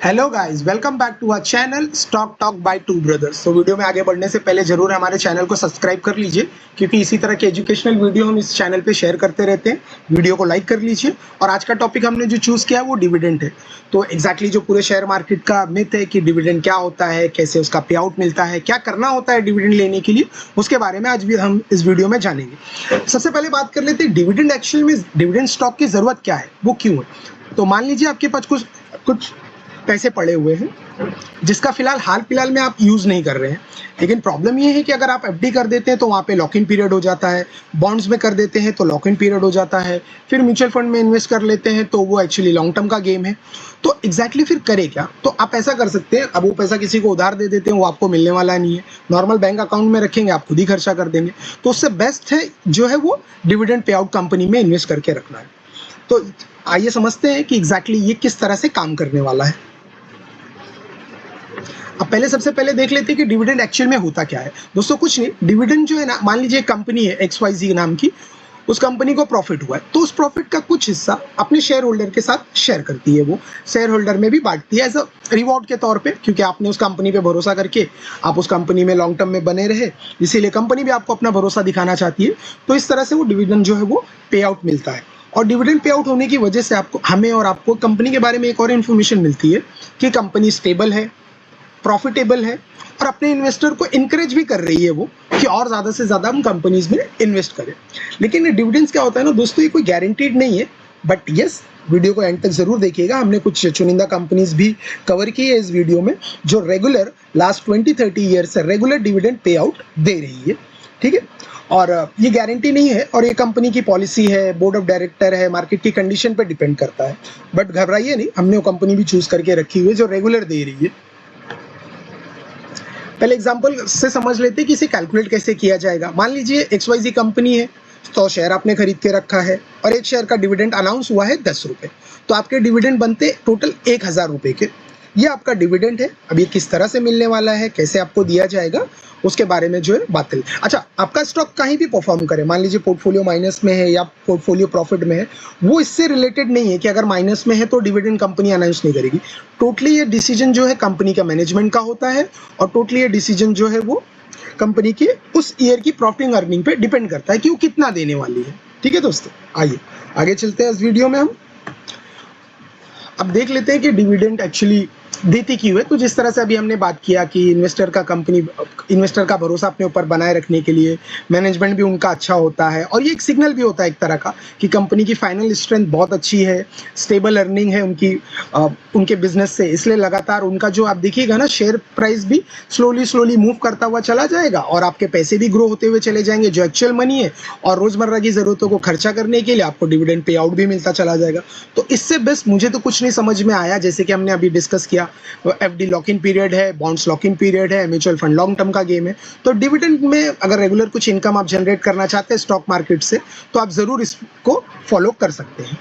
Hello guys, welcome back to our channel stock talk by two brothers. तो video में आगे बढ़ने से पहले जरूर हमारे चैनल को सब्सक्राइब कर लीजिए, क्योंकि इसी तरह के एजुकेशनल वीडियो हम इस चैनल पे शेयर करते रहते हैं। वीडियो को लाइक कर लीजिए। और आज का टॉपिक हमने जो चूज़ किया है वो डिविडेंड है। तो एग्जैक्टली जो पूरे शेयर मार्केट का मिथ है कि डिविडेंड क्या होता है, कैसे उसका पे आउट मिलता है, क्या करना होता है डिविडेंड लेने के लिए, उसके बारे में आज भी हम इस वीडियो में जानेंगे। सबसे पहले बात कर लेते हैं डिविडेंड एक्चुअल में डिविडेंड स्टॉक की ज़रूरत क्या है, वो क्यों है। तो मान लीजिए आपके पास कुछ पैसे पड़े हुए हैं जिसका हाल फिलहाल में आप यूज़ नहीं कर रहे हैं। लेकिन प्रॉब्लम ये है कि अगर आप एफडी कर देते हैं तो वहाँ पे लॉक इन पीरियड हो जाता है, बॉन्ड्स में कर देते हैं तो लॉक इन पीरियड हो जाता है, फिर म्यूचुअल फंड में इन्वेस्ट कर लेते हैं तो वो एक्चुअली लॉन्ग टर्म का गेम है। तो एग्जैक्टली फिर करें क्या। तो आप ऐसा कर सकते हैं, अब वो पैसा किसी को उधार दे देते हैं, वो आपको मिलने वाला नहीं है। नॉर्मल बैंक अकाउंट में रखेंगे, आप खुद ही खर्चा कर देंगे। तो उससे बेस्ट है जो है वो डिविडेंड पे आउट कंपनी में इन्वेस्ट करके रखना है। तो आइए समझते हैं कि एग्जैक्टली ये किस तरह से काम करने वाला है। अब सबसे पहले देख लेते हैं कि डिविडेंड एक्चुअल में होता क्या है। दोस्तों कुछ नहीं, डिविडेंड जो है ना, मान लीजिए कंपनी है XYZ नाम की, उस कंपनी को प्रॉफिट हुआ है तो उस प्रॉफिट का कुछ हिस्सा अपने शेयर होल्डर के साथ शेयर करती है, वो शेयर होल्डर में भी बांटती है एज अ रिवॉर्ड के तौर पे, क्योंकि आपने उस कंपनी पे भरोसा करके आप उस कंपनी में लॉन्ग टर्म में बने रहे, इसीलिए कंपनी भी आपको अपना भरोसा दिखाना चाहती है। तो इस तरह से वो डिविडेंड जो है वो पे आउट मिलता है। और डिविडेंड पे आउट होने की वजह से आपको, हमें और आपको कंपनी के बारे में एक और इन्फॉर्मेशन मिलती है कि कंपनी स्टेबल है, प्रॉफिटेबल है, और अपने इन्वेस्टर को इनकरेज भी कर रही है वो कि और ज़्यादा से ज़्यादा हम कंपनीज में इन्वेस्ट करें। लेकिन डिविडेंड्स क्या होता है ना दोस्तों, ये कोई गारंटीड नहीं है। बट यस, वीडियो को एंड तक ज़रूर देखिएगा। हमने कुछ चुनिंदा कंपनीज भी कवर की है इस वीडियो में, जो रेगुलर लास्ट 20-30 ईयर से रेगुलर डिविडेंड पे आउट दे रही है। ठीक है, और ये गारंटी नहीं है, और ये कंपनी की पॉलिसी है, बोर्ड ऑफ डायरेक्टर है, मार्केट की कंडीशन पर डिपेंड करता है। बट घबराइए नहीं, हमने वो कंपनी भी चूज करके रखी हुई है जो रेगुलर दे रही है। पहले एग्जांपल से समझ लेते हैं कि इसे कैलकुलेट कैसे किया जाएगा। मान लीजिए XYZ कंपनी है, 100 शेयर आपने खरीद के रखा है और एक शेयर का डिविडेंड अनाउंस हुआ है 10 रुपये। तो आपके डिविडेंड बनते टोटल 1000 रुपये के। ये आपका डिविडेंड है। अब ये किस तरह से मिलने वाला है, कैसे आपको दिया जाएगा, उसके बारे में जो है बात करें। अच्छा, आपका स्टॉक कहीं भी परफॉर्म करे, मान लीजिए पोर्टफोलियो माइनस में है या पोर्टफोलियो प्रॉफिट में है, वो इससे रिलेटेड नहीं है कि अगर माइनस में है तो डिविडेंड कंपनी अनाउंस नहीं करेगी। टोटली ये डिसीजन जो है कंपनी का मैनेजमेंट का होता है, और टोटली ये डिसीजन जो है वो कंपनी के उस ईयर की प्रॉफिट अर्निंग पे डिपेंड करता है कि वो कितना देने वाली है। ठीक है दोस्तों, आइए आगे चलते हैं इस वीडियो में। हम अब देख लेते हैं कि डिविडेंड एक्चुअली देती क्यों है। तो जिस तरह से अभी हमने बात किया कि इन्वेस्टर का भरोसा अपने ऊपर बनाए रखने के लिए मैनेजमेंट भी उनका अच्छा होता है, और ये एक सिग्नल भी होता है एक तरह का कि कंपनी की फाइनल स्ट्रेंथ बहुत अच्छी है, स्टेबल अर्निंग है उनके बिजनेस से, इसलिए लगातार उनका जो आप देखिएगा ना, शेयर प्राइस भी स्लोली मूव करता हुआ चला जाएगा, और आपके पैसे भी ग्रो होते हुए चले जाएंगे जो एक्चुअल मनी है, और रोजमर्रा की जरूरतों को खर्चा करने के लिए आपको डिविडेंड पे आउट भी मिलता चला जाएगा। तो इससे बेस्ट मुझे तो कुछ नहीं समझ में आया। जैसे कि हमने अभी डिस्कस किया, एफडी लॉक इन पीरियड है, बॉन्ड्स लॉक इन पीरियड है, म्यूचुअल फंड लॉन्ग टर्म का गेम है। तो डिविडेंड में अगर रेगुलर कुछ इनकम आप जनरेट करना चाहते हैं स्टॉक मार्केट से, तो आप जरूर इसको फॉलो कर सकते हैं।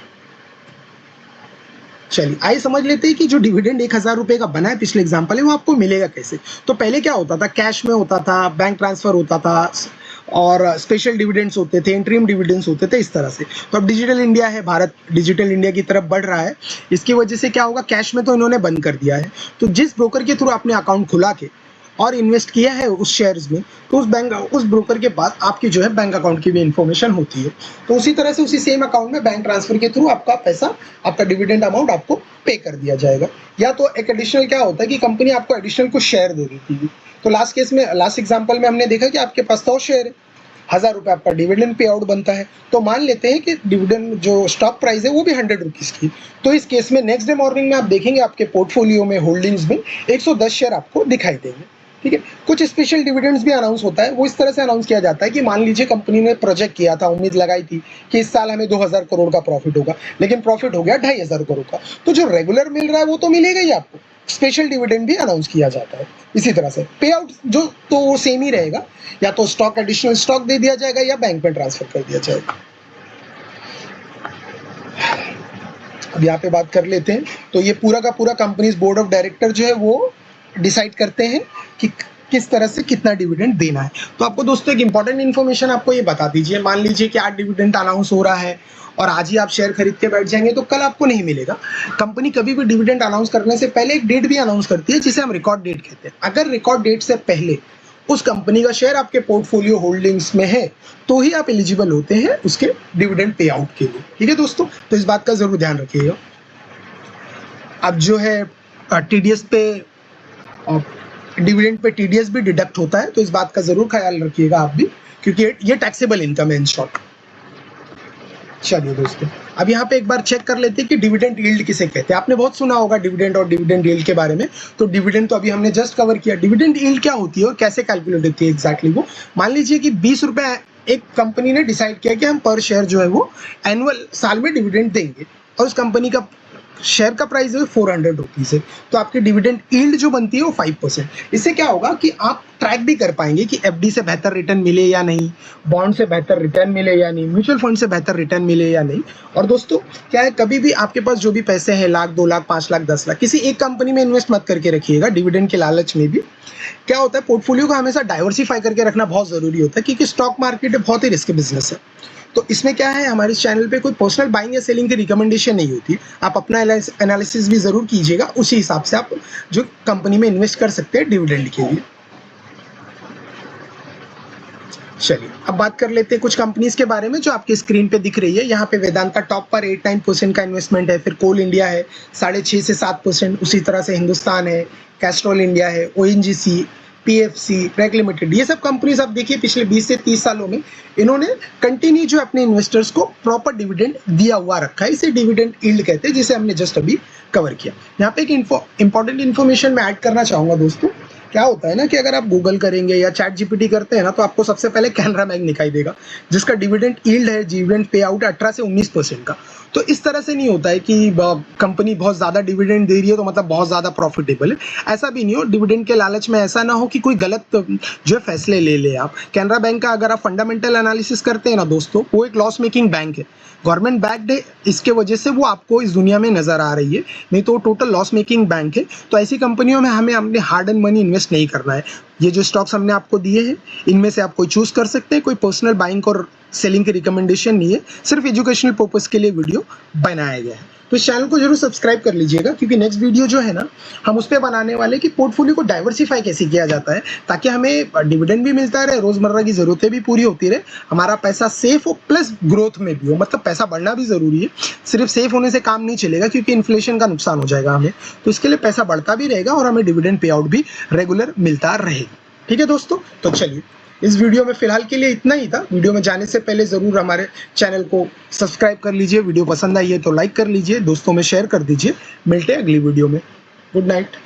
चलिए आइए समझ लेते हैं कि जो डिविडेंड 1000 रुपये का बना है, पिछले एग्जाम्पल है, वो आपको मिलेगा कैसे। तो पहले क्या होता था, कैश में होता था, बैंक ट्रांसफर होता था, और स्पेशल डिविडेंड्स होते थे, इंटरिम डिविडेंड्स होते थे, इस तरह से। तो अब डिजिटल इंडिया है, भारत डिजिटल इंडिया की तरफ बढ़ रहा है, इसकी वजह से क्या होगा, कैश में तो इन्होंने बंद कर दिया है। तो जिस ब्रोकर के थ्रू आपने अकाउंट खुला के और इन्वेस्ट किया है उस शेयर्स में, तो उस ब्रोकर के पास आपकी जो है बैंक अकाउंट की भी इंफॉर्मेशन होती है। तो उसी तरह से उसी सेम अकाउंट में बैंक ट्रांसफर के थ्रू आपका पैसा, आपका डिविडेंड अमाउंट आपको पे कर दिया जाएगा। या तो एक एडिशनल क्या होता है कि कंपनी आपको एडिशनल कुछ शेयर दे देती है। तो लास्ट एग्जाम्पल में हमने देखा कि आपके पास 100 शेयर है, 1000 रुपये आपका डिविडेंड पे आउट बनता है। तो मान लेते हैं कि डिविडेंड जो स्टॉक प्राइस है वो भी 100 रुपीज़ की। तो इस केस में नेक्स्ट डे मॉर्निंग में आप देखेंगे आपके पोर्टफोलियो में, होल्डिंग्स में 110 शेयर आपको दिखाई देंगे। ठीक है, कुछ स्पेशल डिविडेंड्स भी अनाउंस होता है। वो इस तरह से अनाउंस किया जाता है कि मान लीजिए कंपनी ने प्रोजेक्ट किया था, उम्मीद लगाई थी कि इस साल हमें 2000 करोड़ का प्रॉफिट होगा, लेकिन प्रॉफिट हो गया 2500 करोड़ का। तो जो रेगुलर मिल रहा है वो तो मिलेगा ही आपको, स्पेशल डिविडेंड भी अनाउंस किया जाता है। इसी तरह से पे आउट जो तो वो सेम ही रहेगा, या तो स्टॉक एडिशनल स्टॉक दे दिया जाएगा या बैंक में ट्रांसफर कर दिया जाएगा। अब यहाँ पे बात कर लेते हैं। तो ये पूरा का पूरा कंपनीज बोर्ड ऑफ डायरेक्टर जो है वो डिसाइड करते हैं कि किस तरह से कितना डिविडेंड देना है। तो आपको दोस्तों एक इंपॉर्टेंट इन्फॉर्मेशन आपको ये बता दीजिए, मान लीजिए कि आज डिविडेंड अनाउंस हो रहा है और आज ही आप शेयर खरीद के बैठ जाएंगे तो कल आपको नहीं मिलेगा। कंपनी कभी भी डिविडेंड अनाउंस करने से पहले एक डेट भी अनाउंस करती है जिसे हम रिकॉर्ड डेट कहते हैं। अगर रिकॉर्ड डेट से पहले उस कंपनी का शेयर आपके पोर्टफोलियो होल्डिंग्स में है तो ही आप एलिजिबल होते हैं उसके डिविडेंड पे आउट के लिए। ठीक है दोस्तों, तो इस बात का जरूर ध्यान रखिएगा। अब जो है टीडीएस पे डिविडेंड पे टीडीएस भी डिडक्ट होता है, तो इस बात का जरूर ख्याल रखिएगा आप भी, क्योंकि ये टैक्सेबल इनकम है इन शॉर्ट। चलिए दोस्तों, अब यहाँ पे एक बार चेक कर लेते हैं कि डिविडेंड यील्ड किसे कहते हैं। आपने बहुत सुना होगा डिविडेंड और डिविडेंड यील्ड के बारे में, तो डिविडेंड तो अभी हमने जस्ट कवर किया। डिविडेंड यील्ड क्या होती है और कैसे कैलकुलेट होती है एग्जैक्टली वो, मान लीजिए कि 20 रुपए एक कंपनी ने डिसाइड किया कि हम पर शेयर जो है वो एनुअल साल में डिविडेंड देंगे, और उस कंपनी का शेयर का प्राइस है 400 रुपीज़ है, तो आपकी डिविडेंड यील्ड जो बनती है वो 5%। इससे क्या होगा कि आप ट्रैक भी कर पाएंगे कि एफडी से बेहतर रिटर्न मिले या नहीं, बॉन्ड से बेहतर रिटर्न मिले या नहीं, म्यूचुअल फंड से बेहतर रिटर्न मिले या नहीं। और दोस्तों क्या है, कभी भी आपके पास जो भी पैसे हैं, लाख, 2 लाख, 5 लाख, 10 लाख, किसी एक कंपनी में इन्वेस्ट मत करके रखिएगा डिविडेंड के लालच में भी। क्या होता है, पोर्टफोलियो को हमेशा डाइवर्सिफाई करके रखना बहुत जरूरी होता है, क्योंकि स्टॉक मार्केट बहुत ही रिस्की बिजनेस है। तो इसमें क्या है, हमारे चैनल पे कोई पर्सनल बाइंग या सेलिंग की रिकमेंडेशन नहीं होती। आप अपना एनालिसिस भी जरूर कीजिएगा, उसी हिसाब से आप जो कंपनी में इन्वेस्ट कर सकते हैं डिविडेंड के लिए। चलिए अब बात कर लेते हैं कुछ कंपनीज के बारे में जो आपके स्क्रीन पे दिख रही है। यहाँ पे वेदांता टॉप पर 8-9% का इन्वेस्टमेंट है, फिर कोल इंडिया है 6.5 से 7%, उसी तरह से हिंदुस्तान है, कैस्ट्रॉल इंडिया है, ओएनजीसी, पीएफसी, ब्रैक लिमिटेड, ये सब कंपनीज आप देखिए पिछले 20 से 30 सालों में इन्होंने कंटिन्यू जो अपने इन्वेस्टर्स को प्रॉपर डिविडेंड दिया हुआ रखा है। इसे डिविडेंड यील्ड कहते हैं, जिसे हमने जस्ट अभी कवर किया। यहाँ पे एक इंपॉर्टेंट इन्फॉर्मेशन मैं ऐड करना चाहूँगा दोस्तों। क्या होता है ना कि अगर आप गूगल करेंगे या चैट जीपीटी करते हैं ना, तो आपको सबसे पहले कैनरा बैंक दिखाई देगा, जिसका डिविडेंड यील्ड है, डिविडेंड पे आउट 18 से 19% का। तो इस तरह से नहीं होता है कि कंपनी बहुत ज़्यादा डिविडेंड दे रही है तो मतलब बहुत ज़्यादा प्रॉफिटेबल है, ऐसा भी नहीं हो। डिविडेंड के लालच में ऐसा ना हो कि कोई गलत जो है फैसले ले ले आप। कैनरा बैंक का अगर आप फंडामेंटल एनालिसिस करते हैं ना दोस्तों, वो एक लॉस मेकिंग बैंक है, गवर्नमेंट बैक्ड है, इसके वजह से वो आपको इस दुनिया में नजर आ रही है, नहीं तो टोटल लॉस मेकिंग बैंक है। तो ऐसी कंपनियों में हमें अपने हार्ड एंड मनी इन्वेस्ट नहीं करना है। ये जो स्टॉक्स हमने आपको दिए हैं, इनमें से आप कोई चूज कर सकते हैं, कोई पर्सनल बाइंग और सेलिंग की रिकमेंडेशन नहीं है, सिर्फ एजुकेशनल पर्पस के लिए वीडियो बनाया गया है। तो इस चैनल को जरूर सब्सक्राइब कर लीजिएगा, क्योंकि नेक्स्ट वीडियो जो है ना, हम उस पर बनाने वाले कि पोर्टफोलियो को डाइवर्सिफाई कैसे किया जाता है, ताकि हमें डिविडेंड भी मिलता रहे, रोजमर्रा की जरूरतें भी पूरी होती रहे, हमारा पैसा सेफ हो प्लस ग्रोथ में भी हो। मतलब पैसा बढ़ना भी जरूरी है, सिर्फ सेफ होने से काम नहीं चलेगा, क्योंकि इन्फ्लेशन का नुकसान हो जाएगा हमें। तो इसके लिए पैसा बढ़ता भी रहेगा और हमें डिविडेंड पे आउट भी रेगुलर मिलता रहेगा। ठीक है दोस्तों, तो चलिए इस वीडियो में फिलहाल के लिए इतना ही था। वीडियो में जाने से पहले ज़रूर हमारे चैनल को सब्सक्राइब कर लीजिए, वीडियो पसंद आई है तो लाइक कर लीजिए, दोस्तों में शेयर कर दीजिए। मिलते हैं अगली वीडियो में। Good night.